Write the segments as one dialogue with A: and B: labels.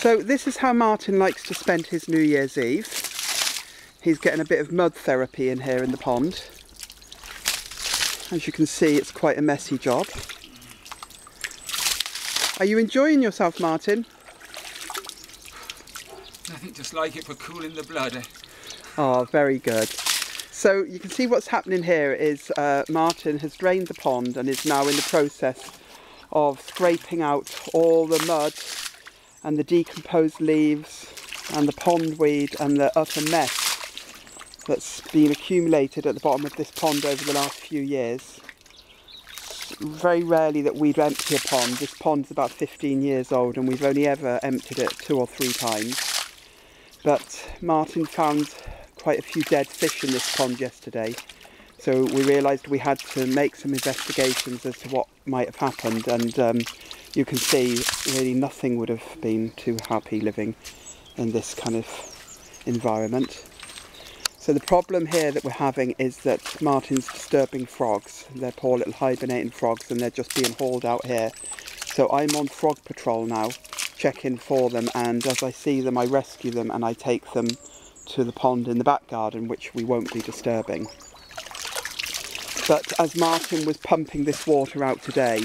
A: So this is how Martin likes to spend his New Year's Eve. He's getting a bit of mud therapy in here in the pond. As you can see, it's quite a messy job. Are you enjoying yourself, Martin?
B: Nothing just like it for cooling the blood.
A: Oh, very good. So you can see what's happening here is Martin has drained the pond and is now in the process of scraping out all the mud and the decomposed leaves and the pondweed and the utter mess that's been accumulated at the bottom of this pond over the last few years. Very rarely that we'd empty a pond. This pond's about 15 years old and we've only ever emptied it 2 or 3 times. But Martin found quite a few dead fish in this pond yesterday. So we realised we had to make some investigations as to what might have happened, and you can see really nothing would have been too happy living in this kind of environment. So the problem here that we're having is that Martin's disturbing frogs. They're poor little hibernating frogs and they're just being hauled out here. So I'm on frog patrol now, checking for them, and as I see them I rescue them and I take them to the pond in the back garden, which we won't be disturbing. But as Martin was pumping this water out today,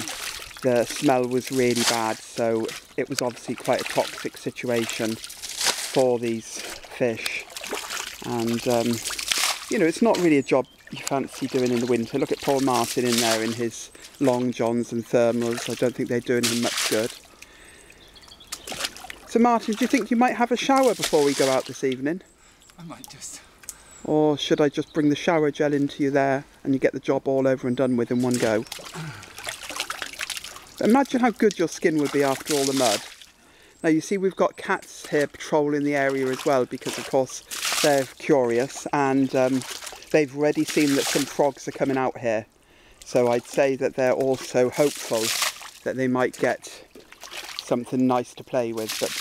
A: the smell was really bad, so it was obviously quite a toxic situation for these fish. And you know, it's not really a job you fancy doing in the winter. Look at poor Martin in there in his long johns and thermals. I don't think they're doing him much good. So Martin, do you think you might have a shower before we go out this evening?
B: I might just.
A: Or should I just bring the shower gel into you there and you get the job all over and done with in one go? Imagine how good your skin would be after all the mud. Now you see we've got cats here patrolling the area as well, because of course they're curious, and they've already seen that some frogs are coming out here. So I'd say that they're also hopeful that they might get something nice to play with, but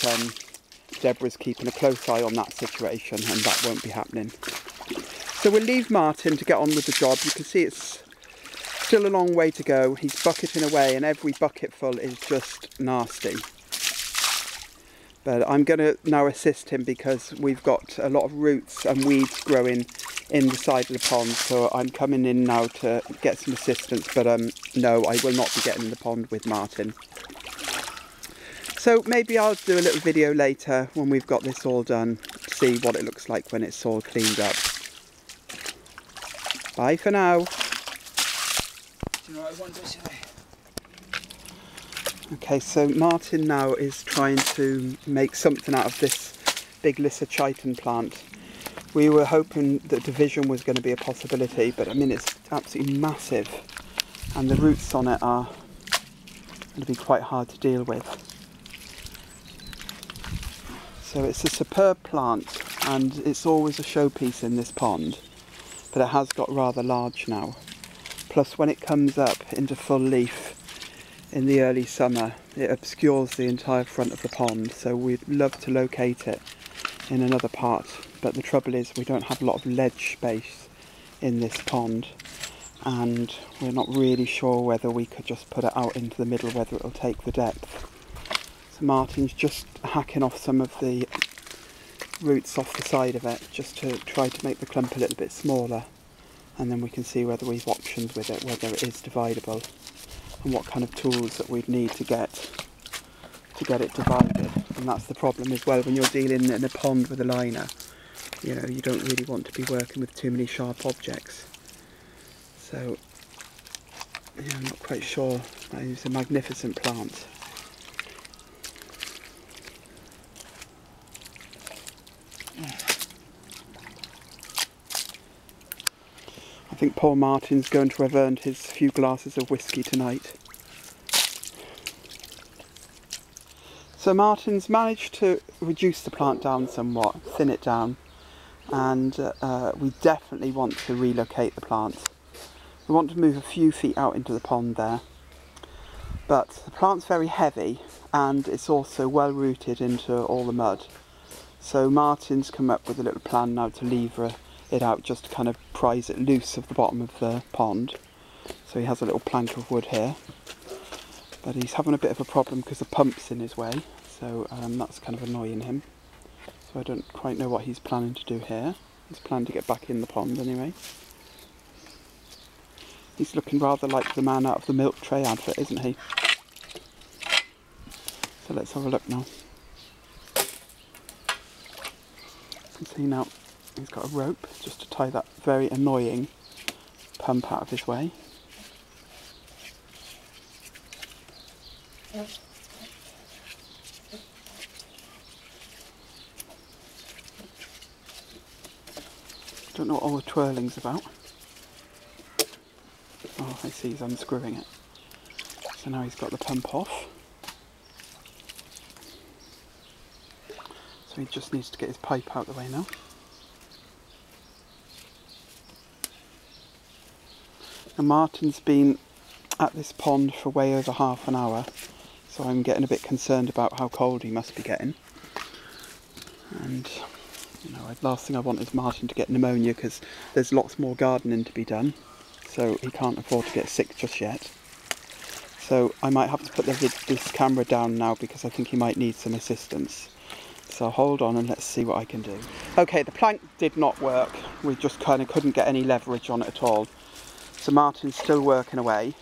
A: Deborah's keeping a close eye on that situation and that won't be happening. So we'll leave Martin to get on with the job. You can see it's still a long way to go. He's bucketing away and every bucketful is just nasty. But I'm going to now assist him because we've got a lot of roots and weeds growing in the side of the pond, so I'm coming in now to get some assistance, but no, I will not be getting in the pond with Martin. So maybe I'll do a little video later when we've got this all done, to see what it looks like when it's all cleaned up. Bye for now.
B: Do you know what I wonder, should I?
A: Okay, so Martin now is trying to make something out of this big Lysochiton plant. We were hoping that division was going to be a possibility, but I mean it's absolutely massive and the roots on it are going to be quite hard to deal with. So it's a superb plant and it's always a showpiece in this pond, but it has got rather large now. Plus when it comes up into full leaf in the early summer, it obscures the entire front of the pond, so we'd love to locate it in another part, but the trouble is we don't have a lot of ledge space in this pond, and we're not really sure whether we could just put it out into the middle, whether it'll take the depth. So Martin's just hacking off some of the roots off the side of it, just to try to make the clump a little bit smaller, and then we can see whether we've options with it, whether it is dividable, and what kind of tools that we'd need to get it divided. And that's the problem as well when you're dealing in a pond with a liner. You know, you don't really want to be working with too many sharp objects. So yeah, I'm not quite sure. It's a magnificent plant. I think poor Martin's going to have earned his few glasses of whiskey tonight. So Martin's managed to reduce the plant down somewhat, thin it down, and we definitely want to relocate the plant. We want to move a few feet out into the pond there, but the plant's very heavy and it's also well rooted into all the mud. So Martin's come up with a little plan now to lever it out, just to kind of prise it loose of the bottom of the pond. So he has a little plank of wood here, but he's having a bit of a problem because the pump's in his way. So that's kind of annoying him. So I don't quite know what he's planning to do here. He's planning to get back in the pond anyway. He's looking rather like the man out of the milk tray advert, isn't he? So let's have a look now. You can see now he's got a rope just to tie that very annoying pump out of his way. Don't know what all the twirling's about. Oh, I see he's unscrewing it. So now he's got the pump off. So he just needs to get his pipe out of the way now. Now Martin's been at this pond for way over half an hour, so I'm getting a bit concerned about how cold he must be getting. And you know, the last thing I want is Martin to get pneumonia, because there's lots more gardening to be done, so he can't afford to get sick just yet. So I might have to put this camera down now, because I think he might need some assistance. So hold on and let's see what I can do. Okay, the plank did not work. We just kind of couldn't get any leverage on it at all. So Martin's still working away.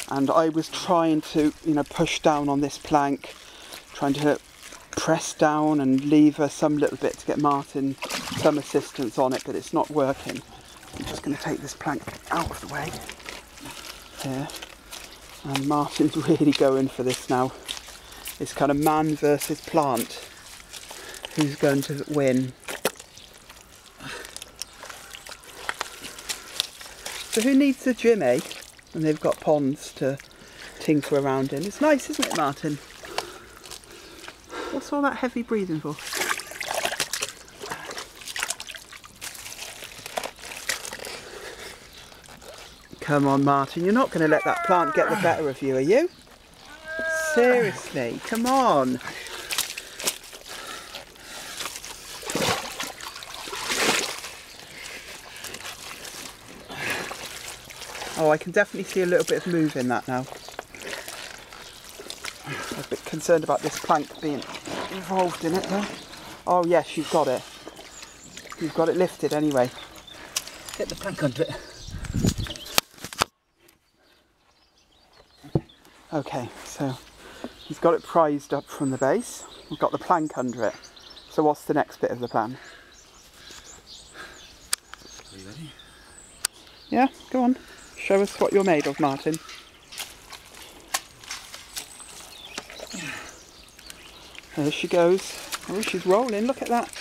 A: And I was trying to, you know, push down on this plank, trying to press down and lever some little bit to get Martin some assistance on it, but it's not working. I'm just going to take this plank out of the way here, and Martin's really going for this now. It's kind of man versus plant. Who's going to win? So who needs a gym, eh? And they've got ponds to tinker around in. It's nice, isn't it, Martin? What's all that heavy breathing for? Come on, Martin, you're not going to let that plant get the better of you, are you? Seriously, come on. Oh, I can definitely see a little bit of move in that now. I'm a bit concerned about this plank being involved in it though. Oh yes, you've got it. You've got it lifted anyway.
B: Get the plank under it.
A: Okay, so he's got it prized up from the base. We've got the plank under it. So what's the next bit of the plan?
B: Are you ready?
A: Yeah, go on. Show us what you're made of, Martin. There she goes. Oh, she's rolling, look at that.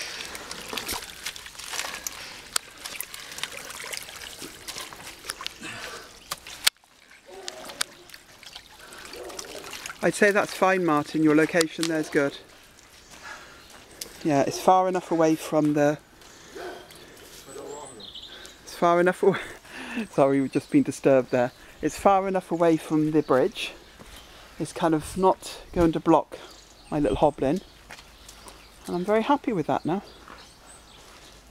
A: I'd say that's fine, Martin. Your location there's good. Yeah, it's far enough away from the... It's far enough away... Sorry, we've just been disturbed there. It's far enough away from the bridge. It's kind of not going to block my little hobbling. And I'm very happy with that now.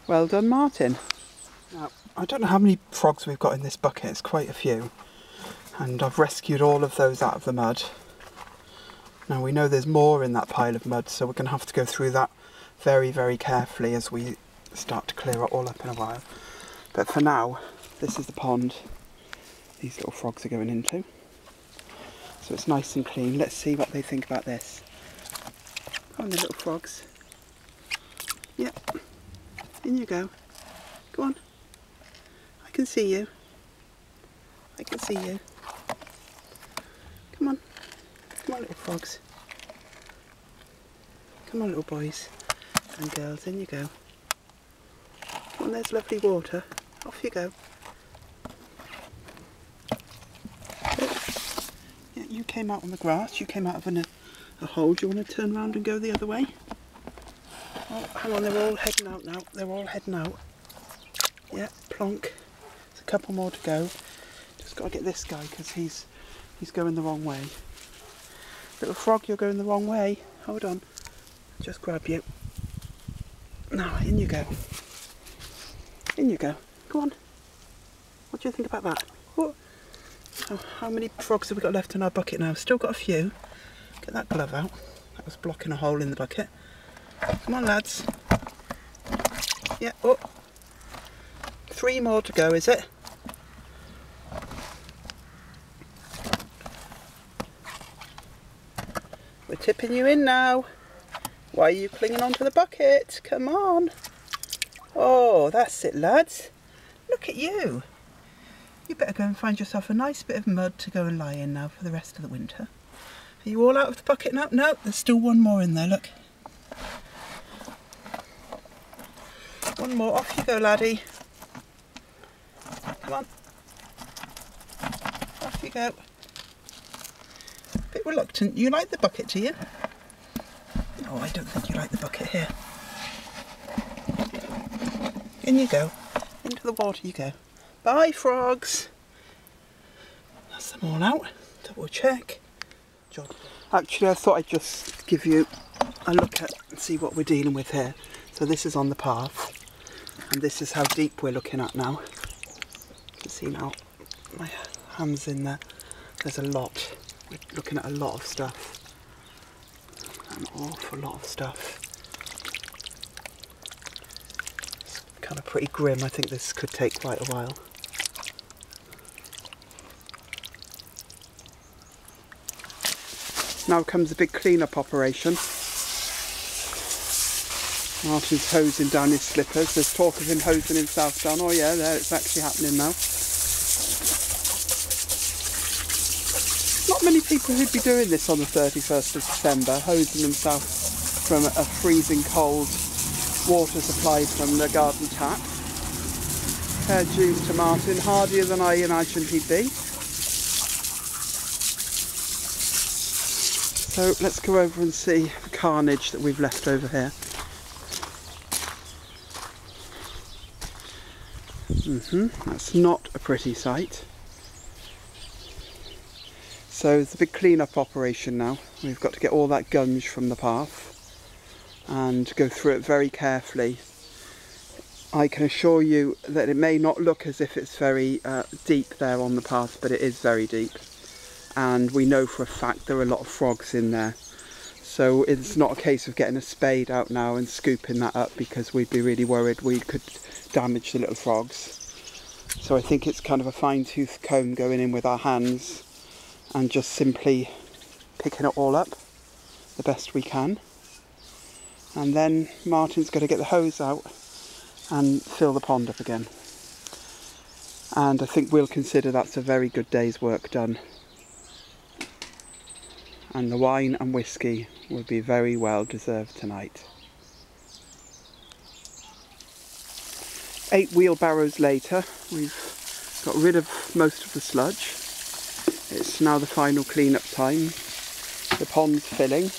A: Well done, Martin. Now, I don't know how many frogs we've got in this bucket. It's quite a few. And I've rescued all of those out of the mud. Now we know there's more in that pile of mud, so we're going to have to go through that very, very carefully as we start to clear it all up in a while. But for now, this is the pond these little frogs are going into. So it's nice and clean. Let's see what they think about this. Come on, the little frogs. Yep. In you go. Go on. I can see you. I can see you. Come on. Come on, little frogs. Come on, little boys and girls. In you go. Come on, there's lovely water. Off you go. Yeah, you came out on the grass. You came out of a hole. Do you want to turn around and go the other way? Oh, hang on, they're all heading out now. They're all heading out. Yeah, plonk. There's a couple more to go. Just got to get this guy because he's going the wrong way. Little frog, you're going the wrong way. Hold on. Just grab you. Now, in you go. In you go. Go on. What do you think about that? What? Oh, how many frogs have we got left in our bucket now? Still got a few. Get that glove out. was blocking a hole in the bucket. Come on, lads. Yeah, oh. 3 more to go, is it? We're tipping you in now. Why are you clinging onto the bucket? Come on. Oh, that's it, lads. Look at you. You better go and find yourself a nice bit of mud to go and lie in now for the rest of the winter. Are you all out of the bucket now? No, there's still one more in there, look. One more. Off you go, laddie. Come on. Off you go. A bit reluctant. You like the bucket, do you? Oh, I don't think you like the bucket here. In you go. Into the water you go. Bye, frogs. That's them all out. Double check. Actually, I thought I'd just give you a look at and see what we're dealing with here. So this is on the path, and this is how deep we're looking at now. You can see now my hand's in there. There's a lot. We're looking at a lot of stuff. An awful lot of stuff. It's kind of pretty grim. I think this could take quite a while. Now comes a big clean-up operation. Martin's hosing down his slippers. There's talk of him hosing himself down. Oh yeah, there, it's actually happening now. Not many people who'd be doing this on the 31st of December, hosing themselves from a freezing cold water supply from the garden tap. Fair dues to Martin, hardier than I imagined he'd be. So let's go over and see the carnage that we've left over here. That's not a pretty sight. So it's a big clean-up operation now. We've got to get all that gunge from the path and go through it very carefully. I can assure you that it may not look as if it's very deep there on the path, but it is very deep. And we know for a fact there are a lot of frogs in there. So it's not a case of getting a spade out now and scooping that up, because we'd be really worried we could damage the little frogs. So I think it's kind of a fine-tooth comb going in with our hands and just simply picking it all up the best we can. And then Martin's got to get the hose out and fill the pond up again. And I think we'll consider that's a very good day's work done. And the wine and whiskey will be very well deserved tonight. 8 wheelbarrows later, we've got rid of most of the sludge. It's now the final clean-up time. The pond's filling.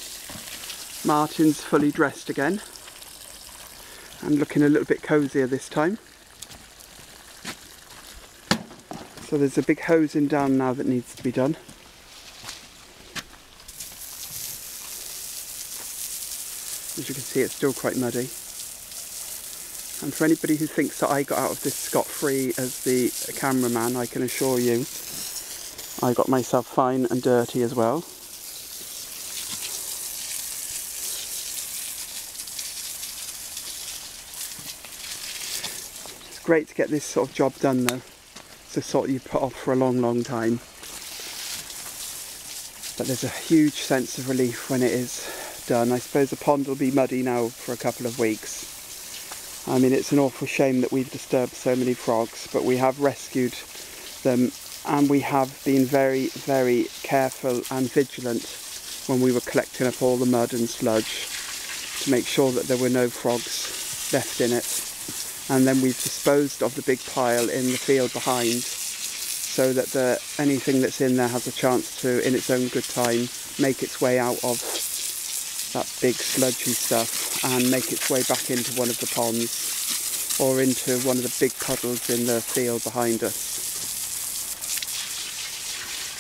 A: Martin's fully dressed again and looking a little bit cosier this time. So there's a big hosing down now that needs to be done. As you can see, it's still quite muddy. And for anybody who thinks that I got out of this scot-free as the cameraman, I can assure you I got myself fine and dirty as well. It's great to get this sort of job done though. It's a sort you put off for a long, long time. But there's a huge sense of relief when it is done. I suppose the pond will be muddy now for a couple of weeks. I mean, it's an awful shame that we've disturbed so many frogs, but we have rescued them, and we have been very, very careful and vigilant when we were collecting up all the mud and sludge to make sure that there were no frogs left in it. And then we've disposed of the big pile in the field behind, so that anything that's in there has a chance to, in its own good time, make its way out of that big sludgy stuff and make its way back into one of the ponds or into one of the big puddles in the field behind us.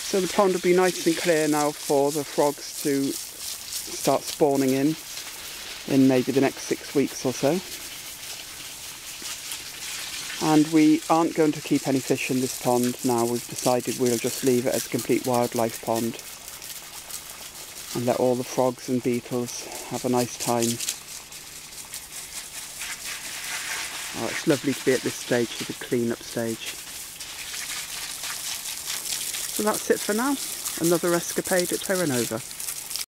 A: So the pond will be nice and clear now for the frogs to start spawning in maybe the next 6 weeks or so. And we aren't going to keep any fish in this pond now. We've decided we'll just leave it as a complete wildlife pond. and let all the frogs and beetles have a nice time. Oh, it's lovely to be at this stage, to the clean-up stage. So that's it for now. Another escapade at Terra.